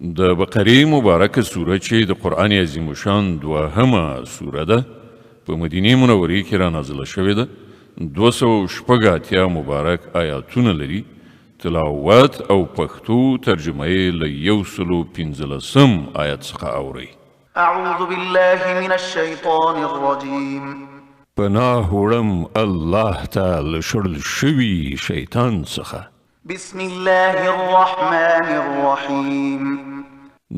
د بقرې مبارکه سوره چې د قرآن عظیم شان دوهمه سوره ده په مدینې منورې کې را نازله شوې ده. 280 مبارک آیاتونه لري. تلاوت او پښتو ترجمه یې له 115 آیت څخه اورئ. اعوذ بالله من الشیطان الرجیم. پناه وړم الله ته له شړل شوي شیطان څخه. بسم الله الرحمن الرحیم.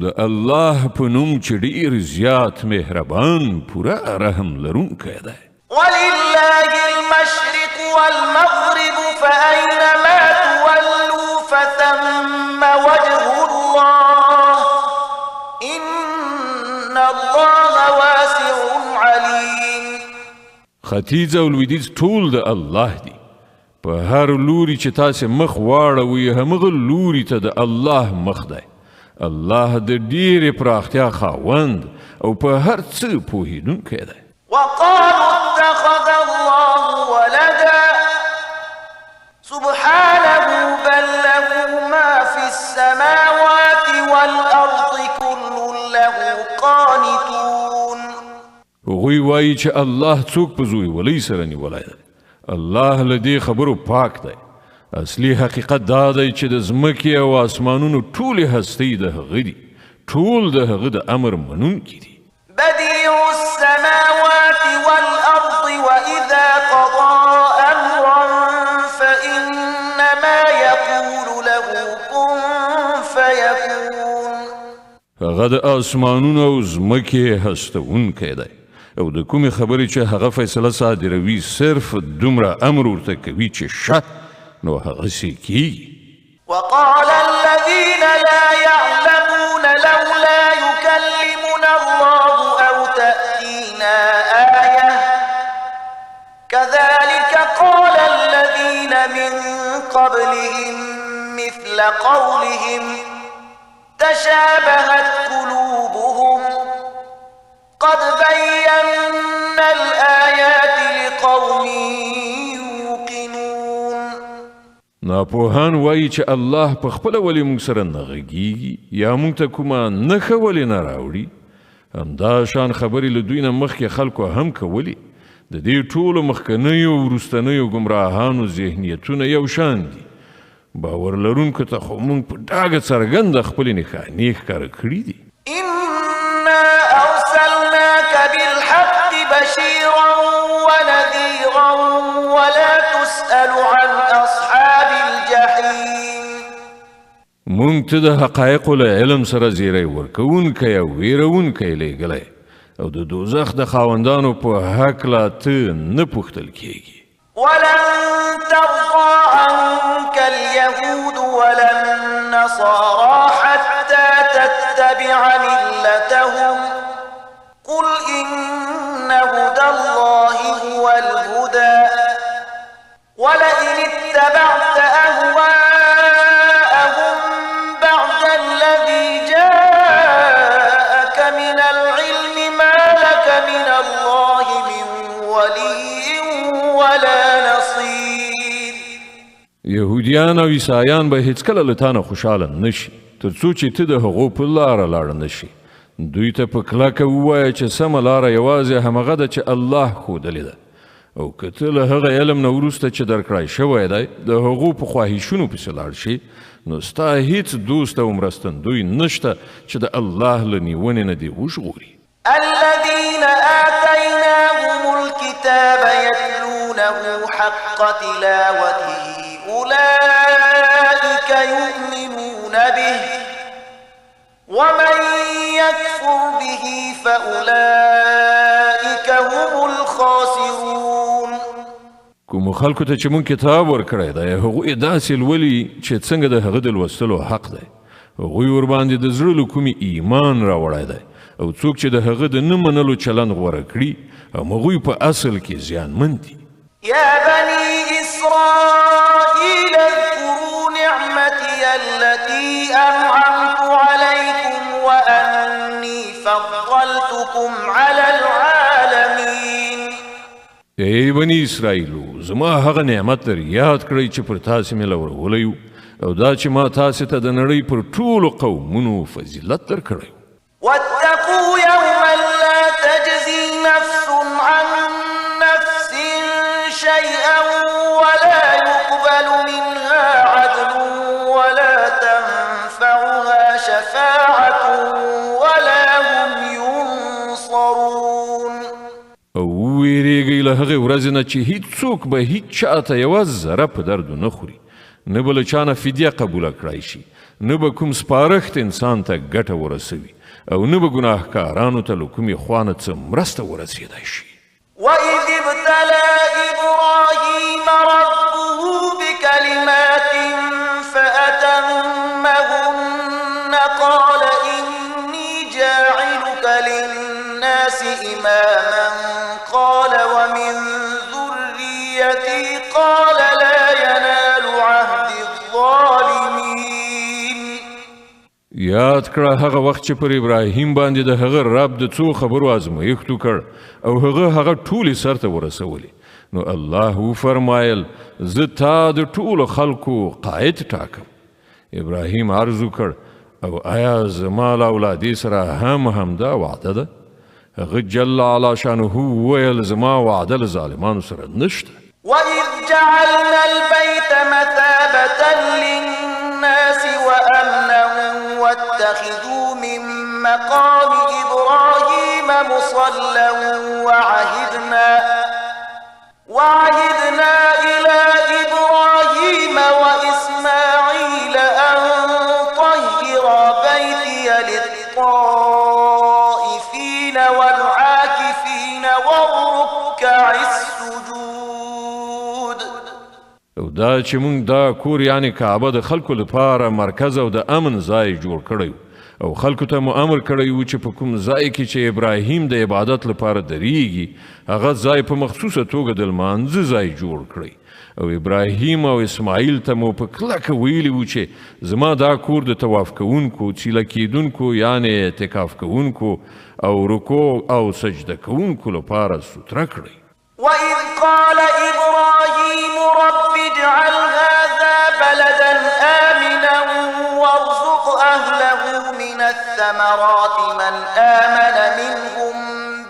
د الله په نوم چې ډېر زیات مهربان پوره رحم لرونکی دی. ولله المشرق والمغرب فأينما تولوا فثم وجه الله إن الله واسع عليم. ختیځ او لویدیځ ټول د الله دی. په هر لوري چې تاسې مخ واړوئ همغه لوري ته د الله مخ دی. الله د ډېرې پراختیا خاوند او په هر څه پوهېدونکی دی. وقالوا اتخذ الله ولدا سبحانه بل له ما في السماوات والأرض كل له قانتون. هغوی وایي چې الله څوک په زوی ولۍ سره نیولی دی. الله له دې خبرو پاک دی. اصلي حقیقت دا دی چې د ځمکې او آسمانونو ټولې هستۍ د هغه دي. ټول د هغه د امر منونکي دي. بديع السماوات والأرض وإذا قضى أمرا فإنما يقول له كن فيكون. هغه د آسمانونو او ځمکې هستونکی دی او د کومې خبرې چې هغه فیصله صادروي صرف دومره امر ورته کوي چې شه نو هغسې کیږي. وقال الذين لا يعلمون لولا يكلمنا الله أو تأتينا آية كذلك قال الذين من قبلهم مثل قولهم تشابهت قلوبهم قد بينا الآيات لقوم يوقنون. ناپوهان وایي چې الله په خپله ولې موږ سره نه غږیږي یا موږ ته کومه نښه ولې نه راوړي. همدا شان خبرې له دوی نه مخکې خلکو هم کولي. د دې ټولو مخکنیو او وروستنیو ګمراهانو ذهنیتونه یو شان دي. باور لرونکو ته خو موږ په ډاګه څرګنده خپلې نښانې ښکاره کړي دي. إنا أرسلناك بالحق بشيرا ونذيرا ولا تسأل عن أصحاب الجحيم. مونږ ته د حقایقو له علم سره زیری ورکوونکی او ویرونکی لیږلی او د دوزخ د خاوندانو په هکله ته نه پوښتل کیږي. ولن ترضى عنك اليهود ولا النصارى حتى تتبع ملتهم قل إن هدى الله هو الهدى ولئن اتبعت أهواءهم بعد الذي جاءك من العلم ما لك من الله من ولي ولا نصير. یهودیان او عیسایان به هیڅکله له تا نه خوشحاله نشي تر څو چې ته د هغو په لاره لاړ نه شي. دوی ته په کلکه ووایه چې سمه لاره یوازې همغه ده چې الله ښودلې ده او که ته له هغه علم نه وروسته چې درکړی شوی دی د هغو په خواهشونو پسې لاړ شي نو ستا هیڅ دوست او مرستندوی نشته چې د الله له نیونې نه دې وژغوري. الذين آتيناهم الكتاب يتلونه حق تلاوته أولئك يؤمنون به ومن يكفر به فأولئك هم الخاسرون. کومو خلکو ته چې مونږ کتاب ورکړی دی هغوی داسې لولي چې څنګه د هغه د لوستلو حق دی. هغوی ورباندې د زړه له کومې ایمان راوړی دی او څوک چې د هغه د نه منلو چلند غوره کړي همغوی په اصل کې زیانمن دي. يا بني إسرائيل اذكروا نعمتي التي أنعمت عليكم وأني فضلتكم على العالمين. ای بني اسرائیلو زما هغه نعمت در یاد کړئ چې پر تاسې مې لورولی او دا چې ما تاسې ته د نړۍ پر ټولو قومونو فضیلت درکړی واتقوا يوما لا تجزي نفس عن نفس شيئا ولا يقبل منها عدل ولا تنفعها شفاعة ولا هم ينصرون او ویریږئ له هغې ورځې نه چې هیڅوک به هیڅ چاته یوه ذره په درد ونه خوري نه به له چا نه فدیه قبوله کړای شي نه به کوم سپارښت انسان ته ګټه ورسوي او نه به ګناهکارانو ته له کومې خوا نه څه مرسته ورسېدی شي وإذ ابتلى إبراهيم ربه بكلمات فأتمهن قال إني جاعلك للناس إماما قال ومن ذريتي قال لا ينال عهد الظالمين یاد کړه هغه وخت چې پر ابراهیم باندې د هغه رب د څو خبرو ازمایښت وکړ او هغه ټولې سرته ورسولې نو الله وفرمایل زه تا د ټولو خلکو قائد ټاکم ابراهیم عرض وکړ او آیا زما له اولادې سره همدا وعده ده هغه جل علا شانه وویل زما وعده له ظالمانو سره نشته وإذ جعلنا البيت مثابة للناس وأمنا واتخذوا من مقام إبراهيم مصلى وعهدنا إلى إبراهيم وإسماعيل أن طهر بيتي للطائفين والعاكفين والركع السجود او دا چې مونږ دا کور یعنی کعبه د خلکو لپاره مرکز او د امن ځای جوړ کړی او خلکو ته مو امر کړی و چې په کوم ځای کې چې ابراهیم د عبادت لپاره درېږي هغه ځای په مخصوصه توګه د لمانځه ځای جوړ کړی او ابراهیم او اسماعیل ته مو په کلکه ویلي و چې زما دا کور د طواف کوونکو چیله کیدونکو یعنی اعتکاف کوونکو او رکوع او سجده کوونکو لپاره ستره کړی وإذ قال إبراهيم رب اجعل هذا بلدا آمنا وارزق أهله من الثمرات من آمن منهم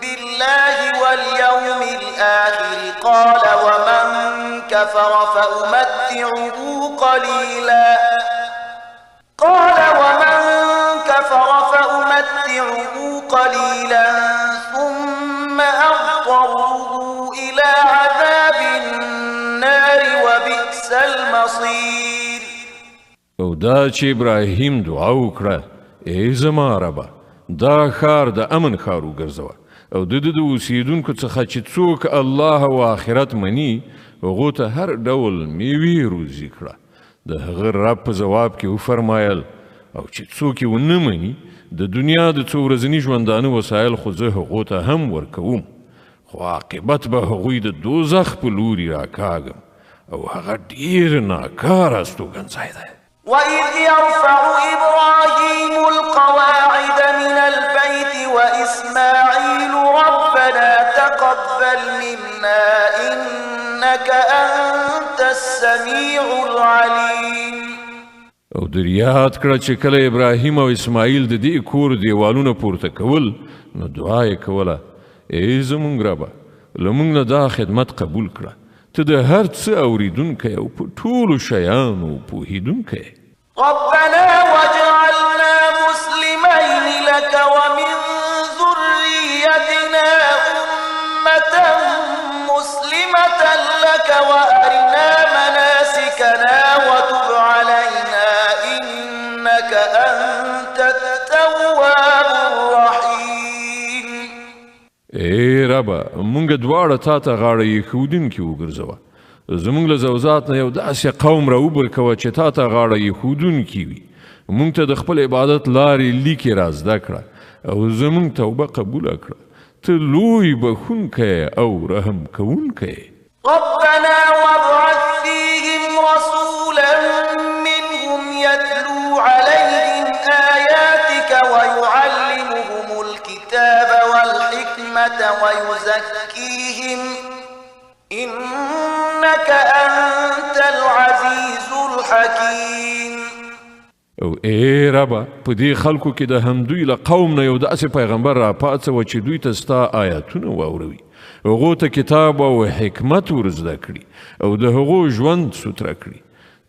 بالله واليوم الآخر قال ومن كفر فأمتعه قليلا ثم أضطره إلى عذاب النار وبئس المصير او دا چې ابراهیم دعا وکړه ای زما ربه دا ښار د امن ښار وګرځوه او د اوسیدونکو څخه چې څوک الله او آخرت مني هغو ته هر ډول میوې روزي کړه د هغه رب په ځواب کې وفرمایل او چې څوک یې ونه مني د دنیا د څو ورځني ژوندانه وسایل خو زه هغو ته هم ورکوم خو عاقبت به هغوی د دوزخ په لوري راکاږم او هغه ډېر ناکاره استوګنځی دی وإذ يرفع إبراهيم القواعد من البيت وإسماعيل ربنا تقبل منا إنك أنت السميع العليم او در یاد کړه چې کله ابراهیم او اسماعیل د دې کور دیوالونه پورته کول نو دعا یې کوله ای زمونږ ربه له موږ نه دا خدمت قبول کړه ته د هر څه اوریدونکی او په ټولو شیانو پوهیدونکی ربنا واجعلنا مسلمين لك ومن ذريتنا أمة مسلمة لك وأرنا مناسكنا وتب علينا إنك أنت التواب الرحيم ای ربه مونږ دواړه تا ته غاړه ایښودونکي وګرځوه زمونږ له ذوات نه یو داسې قوم راوبر کوه چې تا ته غاړه ایښودونکي وي مونږ ته د خپل عبادت لارې لیکې را زده کړه او زمونږ توبه قبوله کړه ته لوی بخونکی او رحم کوونکی ربنا وابعث فيهم رسولا منهم يتلو عليهم آياتك ويعلمهم الكتاب والحكمة ويزكيهم إنك أنت العزيز الحكيم. او ای ربا په دې خلکو کې د همدوی له قوم نه یو داسې پیغمبر را پاڅوه چې دوی ته ستا آیاتونه واوروي، هغو ته کتاب او حکمت ور زده کړي او د هغو ژوند سوتره کړي.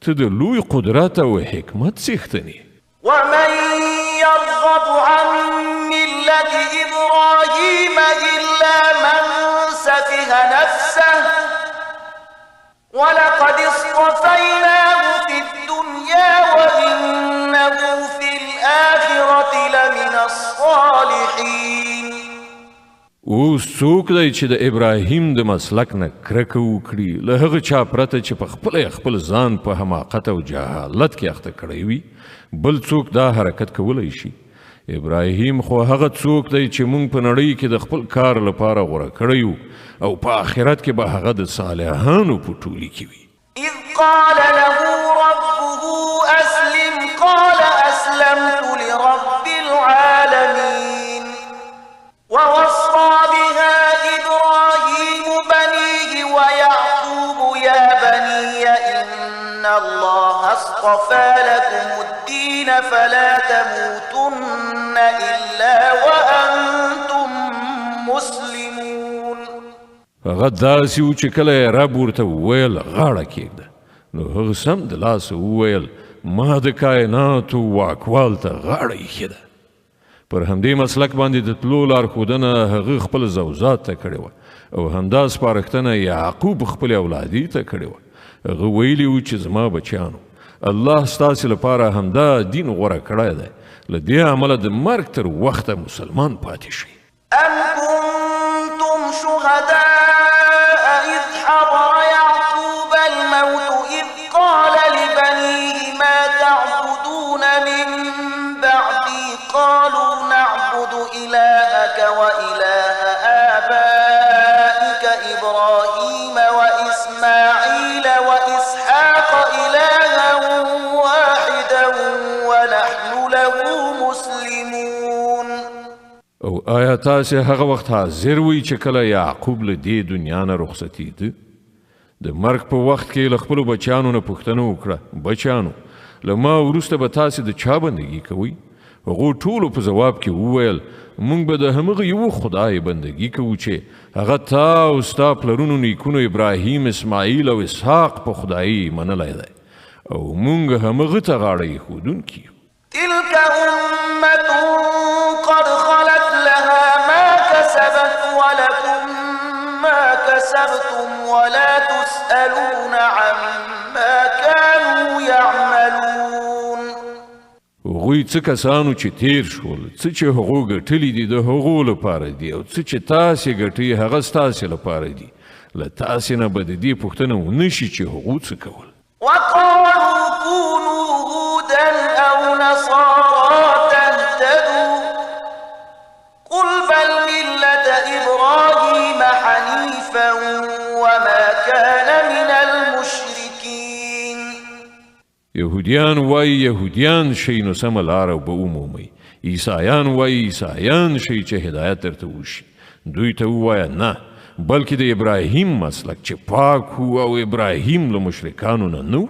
ته د لوی قدرت او حکمت څښتن یې. ومن يرغب عن ملة إبراهيم إلا من سفه نفسه ولقد اصطفيناه في الدنيا وإنه في الآخرة لمن الصالحين. اوس څوک دی چې د ابراهیم د مسلک نه کرکه وکړي، له هغه چا پرته چې په خپل ځان په حماقت او جهالت کې اخته کړی وي، بل څوک دا حرکت کولی شي؟ ابراهیم خو هغه څوک دی چې موږ په نړۍ کې د خپل کار لپاره غوره کړی یو او په آخرت کې به هغه د صالحانو په ټولي کې وي. إذ قال له ربه أسلم قال أسلمت لرب العالمين. ووصى بها إبراهيم بنيه ويعقوب يا بني إن الله اصطفى لكم الدين فلا تموتن إلا وأنتم مسلمون. هغه داسې و چې کله یې رب ورته وویل غاړه کېږده، نو هغه سم د لاسه وویل ما د کائناتو واکوال ته غاړه ایښې ده. پر همدې مسلک باندې د تلو لارښودنه هغه خپل زوجات ته کړې وه او همدا سپارښتنه یعقوب خپل اولادي ته کړې وه. هغه ویلي و چې زما بچیانو، الله ستاسې لپاره همدا دین غوره کړی دی، له دې امله د مرګ تر وخته مسلمان پاتې شئ. أم كنتم شهداء إذ حضر يعقوب الموت إذ قال لبنيه ما تعبدون من بعدي قالوا نعبد إلهك وإله آبائك إبراهيم وإسماعيل وإسحاق إلها واحدا ونحن له مسلمون. او آیا تاسې هغه وخت حاضر وئ چې کله یعقوب له دې دنیا نه رخصتېده؟ د مرګ په وخت کې له خپلو بچیانو نه پوښتنه وکړه، بچیانو له ما وروسته به تاسې د چا بندګي کوئ؟ هغو ټولو په ځواب کې وویل موږ به د همغه یو خدای بندګي کوو چې هغه تا او ستا پلرونو نیکونو ابراهیم، اسماعیل او اسحاق په خدایي منلی دی او موږ همغه ته غاړه ایښودونکي یو. تلك أمة قد خلت لها ما كسبت ولكم ما كسبتم ولا تسألون عما كانوا يعملون. هغوی څه کسانو چې تیر شول، څه چې هغو ګټلي دي د هغو لپاره دي او څه چې تاسې ګټئ هغه ستاسې لپاره دي، له تاسې نه به د دې پوښتنه ونه شي چې هغو څه کول. وقالوا كونوا هودا أو نصارى تهتدوا قل بل ملة إبراهيم حنيفا وما كان من المشركين. یهودیان وایي یهودیان شئ نو سمه لاره به ومومئ، عیسایان وایي عیسایان شئ چې هدایت درته وشي. دوی ته ووایه نه، بلکې د ابراهیم مسلک چې پاک و او ابراهیم له مشرکانو نه نه و.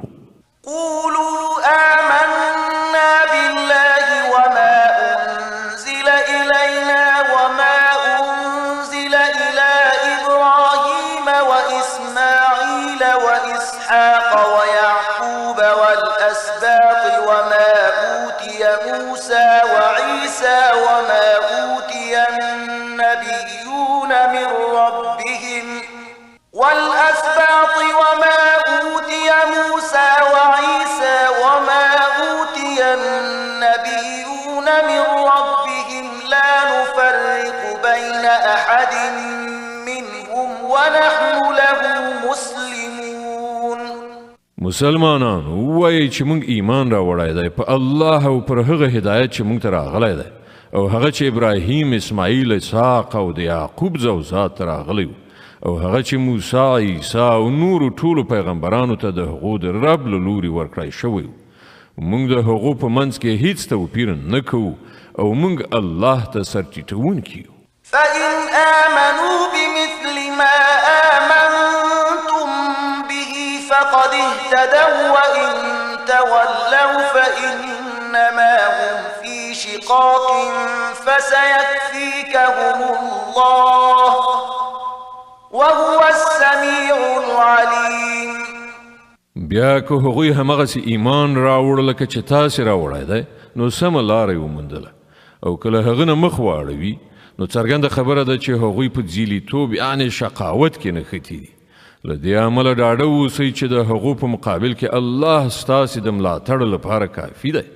قولوا آمنا بالله وما أنزل إلينا وما أنزل إلى إبراهيم وإسماعيل وإسحاق ويعقوب والأسباط وما أوتي موسى وعيسى وما أوتي النبيون من ربهم والأسباط وما أوتي موسى وعيسى وما أوتي النبيون من ربهم لا نفرق بين أحد منهم ونحن له مسلمون. مسلمانانو ووایئ چې موږ ایمان راوړی دی په الله او پر هغه هدایت چې موږ ته راغلی دی او هغه چې ابراهیم، اسماعیل، اسحاق او د یعقوب زوجات ته راغلی و او هغه چې موسی، عیسی او نورو ټولو پیغمبرانو ته د هغو د رب له لوري ورکړی شوی و. موږ د هغو په منځ کې هیڅ توپیر نه کوو او موږ الله ته سرټیټونکي یو. فإن آمنوا بمثل ما آمنتم اهتدوا وإن تولوا فإنما هم في شقاق فسيكفيكهم الله وهو السميع العليم. بیا که هغوی همغسې ایمان راوړه لکه چې تاسې راوړی دی نو سمه لاره یې وموندله او که له هغه نه مخ واړوي نو څرګنده خبره ده چې هغوی په ځیلیتوب یعنې شقاوت کې نښتي دي. له دې امله ډاډه اوسئ چې د هغو په مقابل کې الله ستاسې د ملاتړ لپاره کافي دی.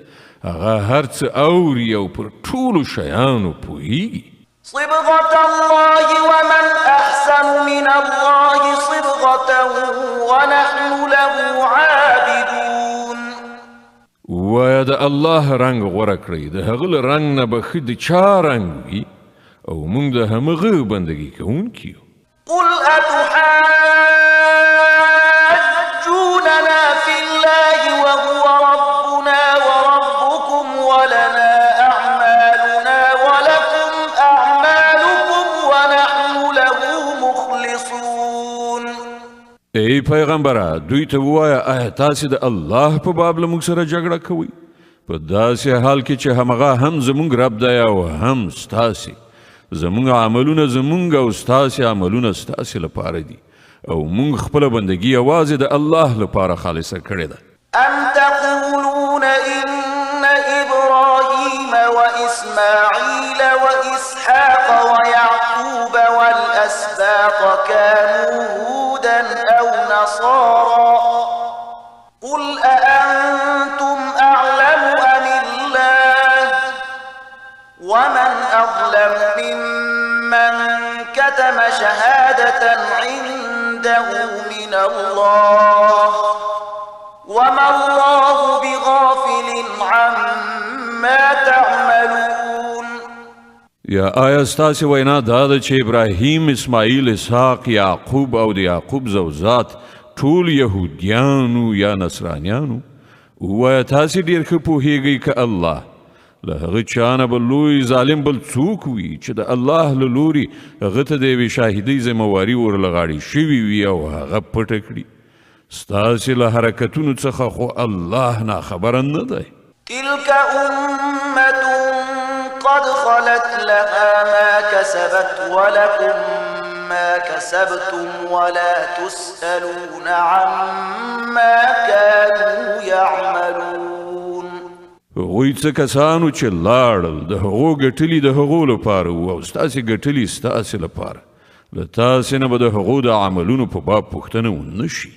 هغه هر څه اوري او پر ټولو شیانو پوهیږي. صبغة الله ومن أحسن من الله صبغة ونحن له عابدون. وایه د الله رنګ غوره کړئ، د هغه له رنګ نه به ښه د چا رنګ وي او موږ د همغه بندګي کوونکي یو. قل أتحاجوننا في الله وهو ربنا وربكم ولنا أعمالنا ولكم أعمالكم ونحن له مخلصون. ای پیغمبره دوی ته ووایه آیا تاسې د الله په باب له موږ سره جګړه کوئ په داسې حال کې چې همغه هم زموږ رب دی او هم ستاسې. زموږ عملونه زموږ او ستاسې عملونه ستاسې لپاره دي او موږ خپله بندګي یوازې د الله لپاره خالصه کړې ده. أم تقولون إن إبراهيم وإسماعيل وإسحاق ويعقوب والأسباط كانوا هودا أو نصارى قل أأنتم أعلم أم الله ومن أظلم ممن كتم شهادة عنده من الله وما الله بغافل عما تعملون. یا آیا ستاسې وینا دا ده چې ابراهیم، اسماعیل، اسحاق، یعقوب او د یعقوب زوزات ټول یهودیانو یا نصرانیانو؟ ووایه تاسې ډېر ښه پوهیږئ که الله له هغه چا نه به لوی ظالم بل څوک وي چې د الله له لوري هغه ته د یوې شاهدۍ ذمهواري ورله غاړې شوي وي او هغه پټه کړي. ستاسې له حرکتونو څخه خو الله ناخبره نه دی. تلك أمة قد خلت لها ما كسبت ولكم ما كسبتم ولا تسألون عما كانوا يعملون. هغوی څه کسانو چې لاړل د هغو ګټلي د هغو لپاره وو او ستاسې ګټلي ستاسې لپاره، له تاسې نه به د هغو د عملونو په باب پوښتنه ونه شي.